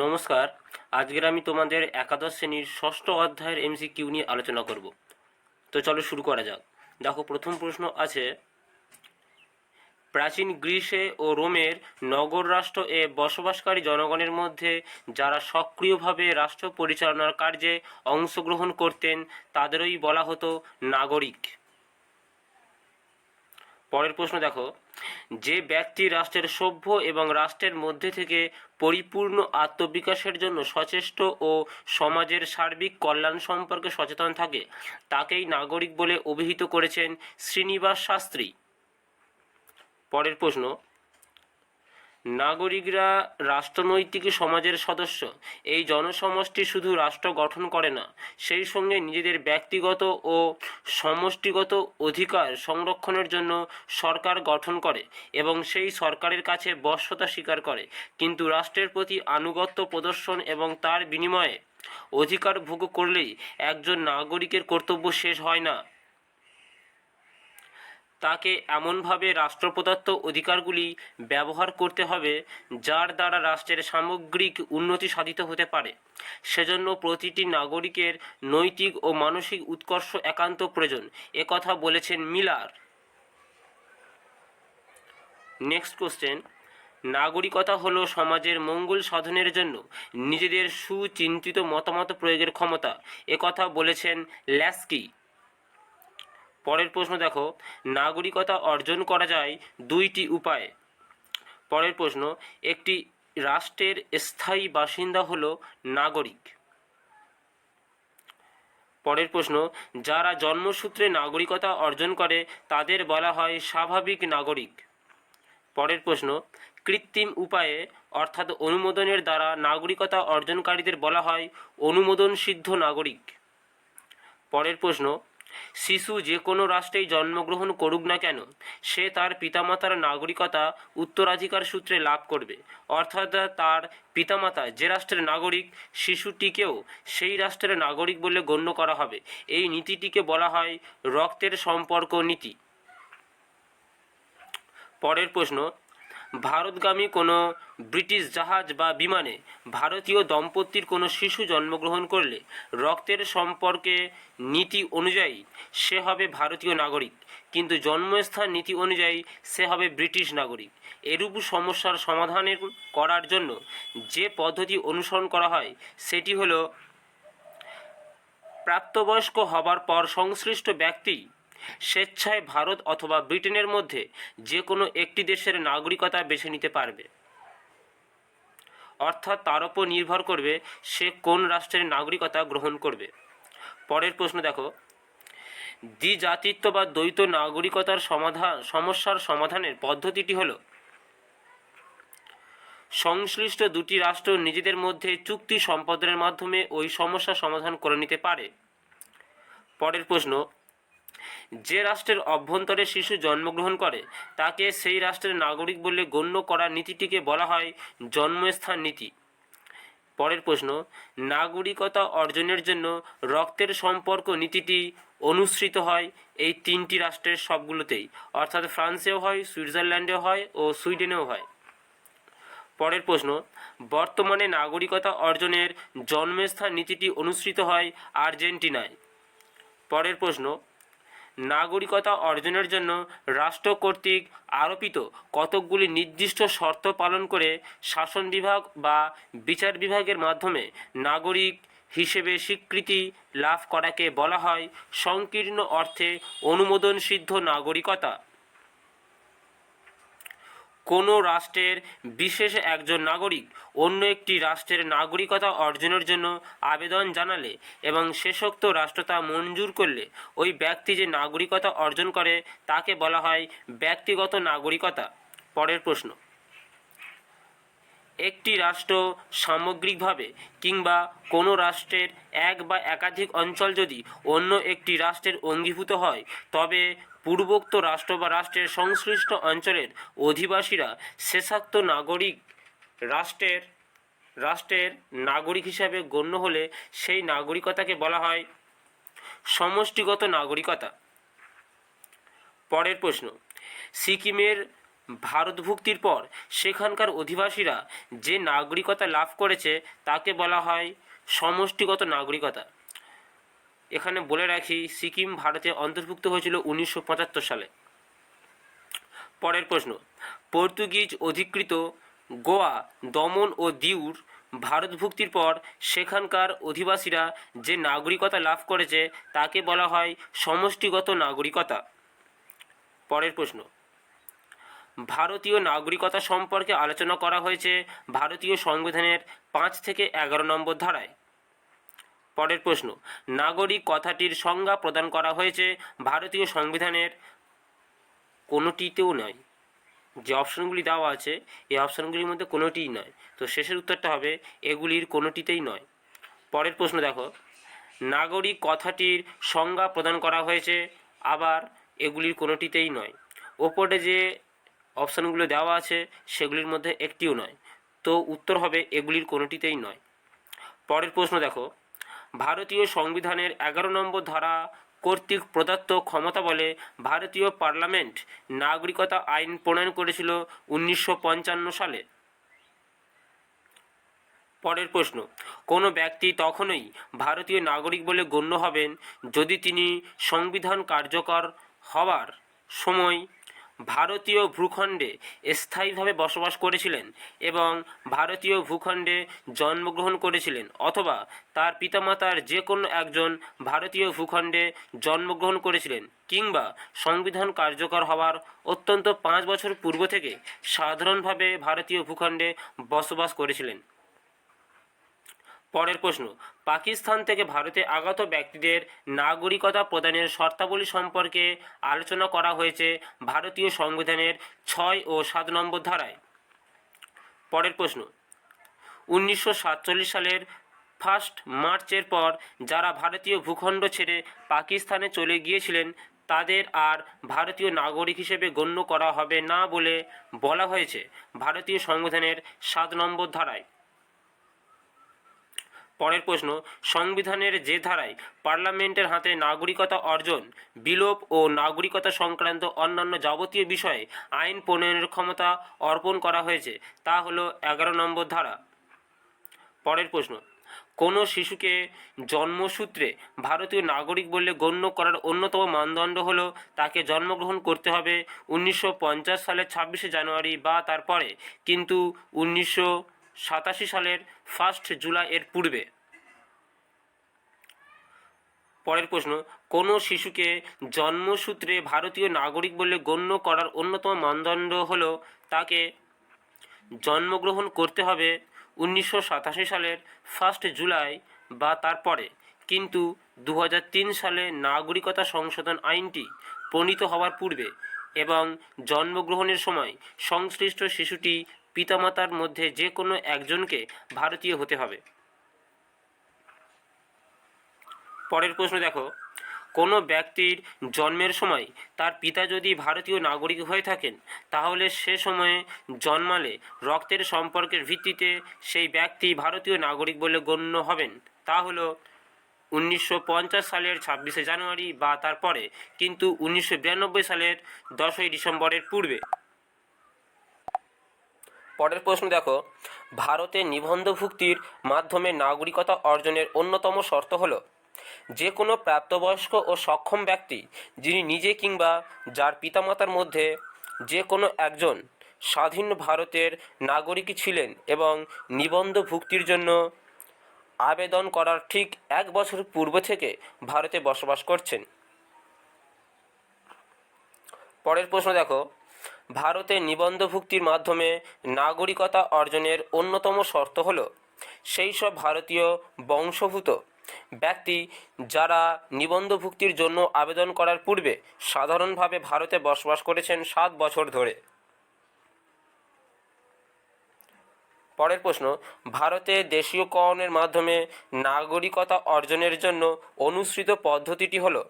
নমস্কার। আজকের আমি তোমাদের একাদশ শ্রেণীর ষষ্ঠ অধ্যায়ের এমসিকিউ নিয়ে আলোচনা করব। তো চলো শুরু করা যাক। দেখো, প্রথম প্রশ্ন আছে, প্রাচীন গ্রিসে ও রোমের নগর রাষ্ট্র এ বসবাসকারী জনগণের মধ্যে যারা সক্রিয়ভাবে রাষ্ট্র পরিচালনার কার্যে অংশগ্রহণ করতেন তাদেরই বলা হতো নাগরিক। পরের প্রশ্ন দেখো, যে ব্যক্তি রাষ্ট্রের সভ্য এবং রাষ্ট্রের মধ্যে থেকে পরিপূর্ণ আত্মবিকাশের জন্য সচেষ্ট ও সমাজের সার্বিক কল্যাণ সম্পর্কে সচেতন থাকে তাকেই নাগরিক বলে অভিহিত করেছেন শ্রীনিবাস শাস্ত্রী। পরের প্রশ্ন, নাগরিকরা রাষ্ট্রনৈতিক সমাজের সদস্য। এই জনসমষ্টি শুধু রাষ্ট্র গঠন করে না, সেই সঙ্গে নিজেদের ব্যক্তিগত ও সমষ্টিগত অধিকার সংরক্ষণের জন্য সরকার গঠন করে এবং সেই সরকারের কাছে বশ্যতা স্বীকার করে। কিন্তু রাষ্ট্রের প্রতি আনুগত্য প্রদর্শন এবং তার বিনিময়ে অধিকার ভোগ করলেই একজন নাগরিকের কর্তব্য শেষ হয় না। তাকে এমনভাবে রাষ্ট্রপ্রদত্ত অধিকারগুলি ব্যবহার করতে হবে যার দ্বারা রাষ্ট্রের সামগ্রিক উন্নতি সাধিত হতে পারে। সেজন্য প্রতিটি নাগরিকের নৈতিক ও মানসিক উৎকর্ষ একান্ত প্রয়োজন, একথা বলেছেন মিলার। নেক্সট কোশ্চেন, নাগরিকতা হলো সমাজের মঙ্গল সাধনের জন্য নিজেদের সুচিন্তিত মতামত প্রয়োগের ক্ষমতা, একথা বলেছেন ল্যাস্কি। পরের প্রশ্ন দেখো, নাগরিকতা অর্জন করা যায় দুইটি উপায়ে। পরের প্রশ্ন, একটি রাষ্ট্রের স্থায়ী বাসিন্দা হলো নাগরিক। পরের প্রশ্ন, যারা জন্মসূত্রে নাগরিকতা অর্জন করে তাদের বলা হয় স্বাভাবিক নাগরিক। পরের প্রশ্ন, কৃত্রিম উপায়ে অর্থাৎ অনুমোদনের দ্বারা নাগরিকতা অর্জনকারীদের বলা হয় অনুমোদনসিদ্ধ নাগরিক। পরের প্রশ্ন, শিশু যে কোনো রাষ্ট্রেই জন্মগ্রহণ করুক না কেন সে তার পিতামাতার নাগরিকতা উত্তরাধিকার সূত্রে লাভ করবে, অর্থাৎ তার পিতামাতা যে রাষ্ট্রের নাগরিক শিশুটিকেও সেই রাষ্ট্রের নাগরিক বলে গণ্য করা হবে। এই নীতিটিকে বলা হয় রক্তের সম্পর্ক নীতি। পরের প্রশ্ন, ভারতগামী কোনো ব্রিটিশ জাহাজ বা বিমানে ভারতীয় দম্পতির কোনো শিশু জন্মগ্রহণ করলে রক্তের সম্পর্কে নীতি অনুযায়ী সে হবে ভারতীয় নাগরিক, কিন্তু জন্মস্থান নীতি অনুযায়ী সে হবে ব্রিটিশ নাগরিক। এরূপ সমস্যার সমাধান করার জন্য যে পদ্ধতি অনুসরণ করা হয় সেটি হলো, প্রাপ্তবয়স্ক হবার পর সংশ্লিষ্ট ব্যক্তি স্বেচ্ছায় ভারত অথবা ব্রিটেনের মধ্যে যে কোনো একটি দেশের নাগরিকতা বেছে নিতে পারবে, অর্থাৎ তার উপর নির্ভর করবে সে কোন রাষ্ট্রের নাগরিকতা গ্রহণ করবে। পরের প্রশ্ন দেখো, দ্বিজাতিত্ব বা দ্বৈত নাগরিকতার সমস্যার সমাধানের পদ্ধতিটি হলো, সংশ্লিষ্ট দুটি রাষ্ট্র নিজেদের মধ্যে চুক্তি সম্পাদনের মাধ্যমে ওই সমস্যা সমাধান করে নিতে পারে। পরের প্রশ্ন, যে রাষ্ট্রের অভ্যন্তরে শিশু জন্মগ্রহণ করে তাকে সেই রাষ্ট্রের নাগরিক বলে গণ্য করার নীতিটিকে বলা হয় জন্মস্থান নীতি। পরের প্রশ্ন, নাগরিকতা অর্জনের জন্য রক্তের সম্পর্ক নীতিটি অনুসৃত হয় এই তিনটি রাষ্ট্রের সবগুলোতেই, অর্থাৎ ফ্রান্সেও হয়, সুইজারল্যান্ডেও হয় ও সুইডেনেও হয়। পরের প্রশ্ন, বর্তমানে নাগরিকতা অর্জনের জন্মস্থান নীতিটি অনুসৃত হয় আর্জেন্টিনায়। পরের প্রশ্ন, নাগরিকতা অর্জনের জন্য রাষ্ট্র কর্তৃক আরোপিত কতকগুলি নির্দিষ্ট শর্ত পালন করে শাসন বিভাগ বা বিচার বিভাগের মাধ্যমে নাগরিক হিসেবে স্বীকৃতি লাভ করাকে বলা হয় সংকীর্ণ অর্থে অনুমোদনসিদ্ধ নাগরিকতা। কোনো রাষ্ট্রের বিশেষ একজন নাগরিক অন্য একটি রাষ্ট্রের নাগরিকতা অর্জনের জন্য আবেদন জানালে এবং শেষোক্ত রাষ্ট্র তা মঞ্জুর করলে ওই ব্যক্তি যে নাগরিকতা অর্জন করে তাকে বলা হয় ব্যক্তিগত নাগরিকতা। পরের প্রশ্ন, একটি রাষ্ট্র সামগ্রিকভাবে কিংবা কোনো রাষ্ট্রের এক বা একাধিক অঞ্চল যদি অন্য একটি রাষ্ট্রের অঙ্গীভূত হয় তবে পূর্বোক্ত রাষ্ট্র বা রাষ্ট্রের সংশ্লিষ্ট অঞ্চলের অধিবাসীরা শেষোক্ত রাষ্ট্রের নাগরিক হিসাবে গণ্য হলে সেই নাগরিকতাকে বলা হয় সমষ্টিগত নাগরিকতা। পরের প্রশ্ন, সিকিমের ভারতভুক্তির পর সেখানকার অধিবাসীরা যে নাগরিকতা লাভ করেছে তাকে বলা হয় সমষ্টিগত নাগরিকতা। এখানে বলে রাখি, সিকিম ভারতে অন্তর্ভুক্ত হয়েছিল 1975 সালে। পরের প্রশ্ন, পর্তুগিজ অধিকৃত গোয়া, দমন ও দিউর ভারতভুক্তির পর সেখানকার অধিবাসীরা যে নাগরিকতা লাভ করেছে তাকে বলা হয় সমষ্টিগত নাগরিকতা। পরের প্রশ্ন, ভারতীয় নাগরিকতা সম্পর্কে আলোচনা করা হয়েছে ভারতীয় সংবিধানের 5 থেকে 11 নম্বর ধারায়। পরের প্রশ্ন, নাগরিক কথাটির সংজ্ঞা প্রদান করা হয়েছে ভারতীয় সংবিধানের কোনোটিতেও নয়। যে অপশনগুলি দেওয়া আছে এই অপশনগুলির মধ্যে কোনোটিই নয়, তো শেষের উত্তরটা হবে এগুলির কোনোটিতেই নয়। পরের প্রশ্ন দেখো, নাগরিক কথাটির সংজ্ঞা প্রদান করা হয়েছে, আবার এগুলির কোনোটিতেই নয়। ওপরে যে অপশানগুলো দেওয়া আছে সেগুলির মধ্যে একটিও নয়, তো উত্তর হবে এগুলির কোনোটিতেই নয়। পরের প্রশ্ন দেখো, ভারতীয় সংবিধানের 11 নম্বর ধারা কর্তৃক প্রদত্ত ক্ষমতা বলে ভারতীয় পার্লামেন্ট নাগরিকতা আইন প্রণয়ন করেছিল 1955 সালে। পরের প্রশ্ন, কোনো ব্যক্তি তখনই ভারতীয় নাগরিক বলে গণ্য হবেন যদি তিনি সংবিধান কার্যকর হওয়ার সময় ভারতীয় ভূখণ্ডে স্থায়ীভাবে বসবাস করেছিলেন এবং ভারতীয় ভূখণ্ডে জন্মগ্রহণ করেছিলেন, অথবা তার পিতামাতার যে কোনো একজন ভারতীয় ভূখণ্ডে জন্মগ্রহণ করেছিলেন, কিংবা সংবিধান কার্যকর হওয়ার অত্যন্ত 5 বছর পূর্ব থেকে সাধারণভাবে ভারতীয় ভূখণ্ডে বসবাস করেছিলেন। পরের প্রশ্ন, পাকিস্তান থেকে ভারতে আগত ব্যক্তিদের নাগরিকতা প্রদানের শর্তাবলী সম্পর্কে আলোচনা করা হয়েছে ভারতীয় সংবিধানের 6 ও 7 নম্বর ধারায়। পরের প্রশ্ন, 1947 সালের 1 মার্চের পর যারা ভারতীয় ভূখণ্ড ছেড়ে পাকিস্তানে চলে গিয়েছিলেন তাদের আর ভারতীয় নাগরিক হিসেবে গণ্য করা হবে না বলে বলা হয়েছে ভারতীয় সংবিধানের 7 নম্বর ধারায়। পরের প্রশ্ন, সংবিধানের যে ধারায় পার্লামেন্টের হাতে নাগরিকতা অর্জন, বিলোপ ও নাগরিকতা সংক্রান্ত অন্যান্য যাবতীয় বিষয়ে আইন প্রণয়নের ক্ষমতা অর্পণ করা হয়েছে তা হলো 11 নম্বর ধারা। পরের প্রশ্ন, কোনো শিশুকে জন্মসূত্রে ভারতীয় নাগরিক বলে গণ্য করার অন্যতম মানদণ্ড হলো তাকে জন্মগ্রহণ করতে হবে 1950 সালের 26শে জানুয়ারি বা তারপরে, কিন্তু 1987 সালের 1 জুলাই এর পূর্বে। পরের প্রশ্ন, কোনো শিশুকে জন্মসূত্রে ভারতীয় নাগরিক বলে গণ্য করার অন্যতম মানদণ্ড হলো তাকে জন্মগ্রহণ করতে হবে 1987 সালের 1 জুলাই বা তারপরে, কিন্তু 2003 সালে নাগরিকতা সংশোধন আইনটি প্রণীত হওয়ার পূর্বে এবং জন্মগ্রহণের সময় সংশ্লিষ্ট শিশুটি পিতামাতার মধ্যে যে কোনো একজনকে ভারতীয় হতে হবে। পরের প্রশ্ন দেখো, কোনো ব্যক্তির জন্মের সময় তার পিতা যদি ভারতীয় নাগরিক হয়ে থাকেন তাহলে সে সময়ে জন্মালে রক্তের সম্পর্কের ভিত্তিতে সেই ব্যক্তি ভারতীয় নাগরিক বলে গণ্য হবেন, তা হলো 1950 সালের 26শে জানুয়ারি বা তারপরে, কিন্তু 1992 সালের 10ই ডিসেম্বরের পূর্বে। পরের প্রশ্ন দেখো, ভারতে নিবন্ধভুক্তির মাধ্যমে নাগরিকতা অর্জনের অন্যতম শর্ত হলো যে কোনো প্রাপ্তবয়স্ক ও সক্ষম ব্যক্তি যিনি নিজে কিংবা যার পিতামাতার মধ্যে যে কোনো একজন স্বাধীন ভারতের নাগরিক ছিলেন এবং নিবন্ধভুক্তির জন্য আবেদন করার ঠিক 1 বছর পূর্ব থেকে ভারতে বসবাস করছেন। পরের প্রশ্ন দেখো, ভারতে নিবন্ধভুক্তির মাধ্যমে নাগরিকতা অর্জনের অন্যতম শর্ত হলো সেই সব ভারতীয় বংশোদ্ভূত ব্যক্তি যারা নিবন্ধভুক্তির জন্য আবেদন করার পূর্বে সাধারণভাবে ভারতে বসবাস করেছেন 7 বছর ধরে। পরের প্রশ্ন, ভারতে দেশীয়করণের মাধ্যমে নাগরিকতা অর্জনের জন্য অনুসৃত পদ্ধতিটি হলো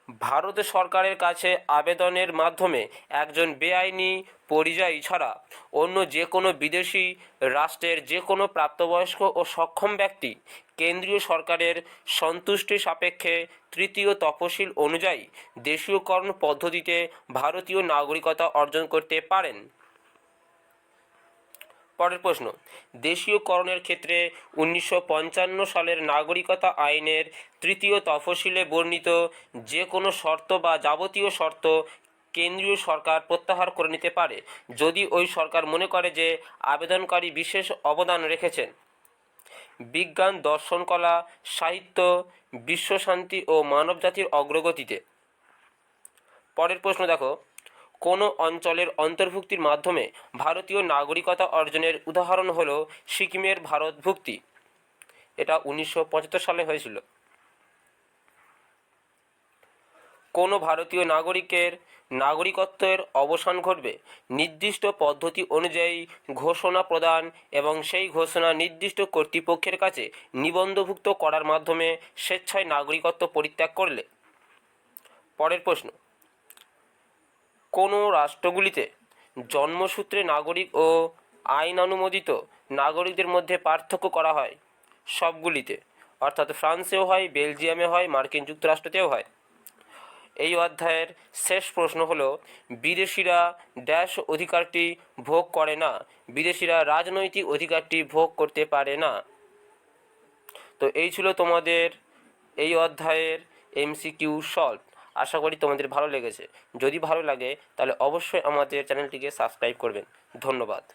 ভারত সরকারের কাছে আবেদনের মাধ্যমে একজন বেআইনি পরিযায়ী ছাড়া অন্য যে কোনো বিদেশি রাষ্ট্রের যে কোনো প্রাপ্তবয়স্ক ও সক্ষম ব্যক্তি কেন্দ্রীয় সরকারের সন্তুষ্টি সাপেক্ষে তৃতীয় তফসিল অনুযায়ী দেশীয়করণ পদ্ধতিতে ভারতীয় নাগরিকতা অর্জন করতে পারেন। পরের প্রশ্ন, দেশীয়করণের ক্ষেত্রে 1955 সালের নাগরিকতা আইনের তৃতীয় তফসিলে বর্ণিত যে কোনো শর্ত বা যাবতীয় শর্ত কেন্দ্রীয় সরকার প্রত্যাহার করে নিতে পারে যদি ওই সরকার মনে করে যে আবেদনকারী বিশেষ অবদান রেখেছেন বিজ্ঞান, দর্শন, কলা, সাহিত্য, বিশ্বশান্তি ও মানবজাতির অগ্রগতিতে। পরের প্রশ্ন দেখো, কোনো অঞ্চলের অন্তর্ভুক্তির মাধ্যমে ভারতীয় নাগরিকতা অর্জনের উদাহরণ হল সিকিমের ভারতভুক্তি। এটা 1975 সালে হয়েছিল। কোনো ভারতীয় নাগরিকের নাগরিকত্বের অবসান ঘটবে নির্দিষ্ট পদ্ধতি অনুযায়ী ঘোষণা প্রদান এবং সেই ঘোষণা নির্দিষ্ট কর্তৃপক্ষের কাছে নিবন্ধভুক্ত করার মাধ্যমে স্বেচ্ছায় নাগরিকত্ব পরিত্যাগ করলে। পরের প্রশ্ন, কোনো রাষ্ট্রগুলিতে জন্মসূত্রে নাগরিক ও আইন অনুমোদিত নাগরিকদের মধ্যে পার্থক্য করা হয়? সবগুলিতে, অর্থাৎ ফ্রান্সেও হয়, বেলজিয়ামে হয়, মার্কিন যুক্তরাষ্ট্রতেও হয়। এই অধ্যায়ের শেষ প্রশ্ন হলো, বিদেশিরা ড্যাশ অধিকারটি ভোগ করে না? বিদেশিরা রাজনৈতিক অধিকারটি ভোগ করতে পারে না। তো এই ছিল তোমাদের এই অধ্যায়ের এমসিকিউ সলভ। আশা করি তোমাদের ভালো লেগেছে। যদি ভালো লাগে তাহলে অবশ্যই আমাদের চ্যানেলটিকে সাবস্ক্রাইব করবেন। ধন্যবাদ।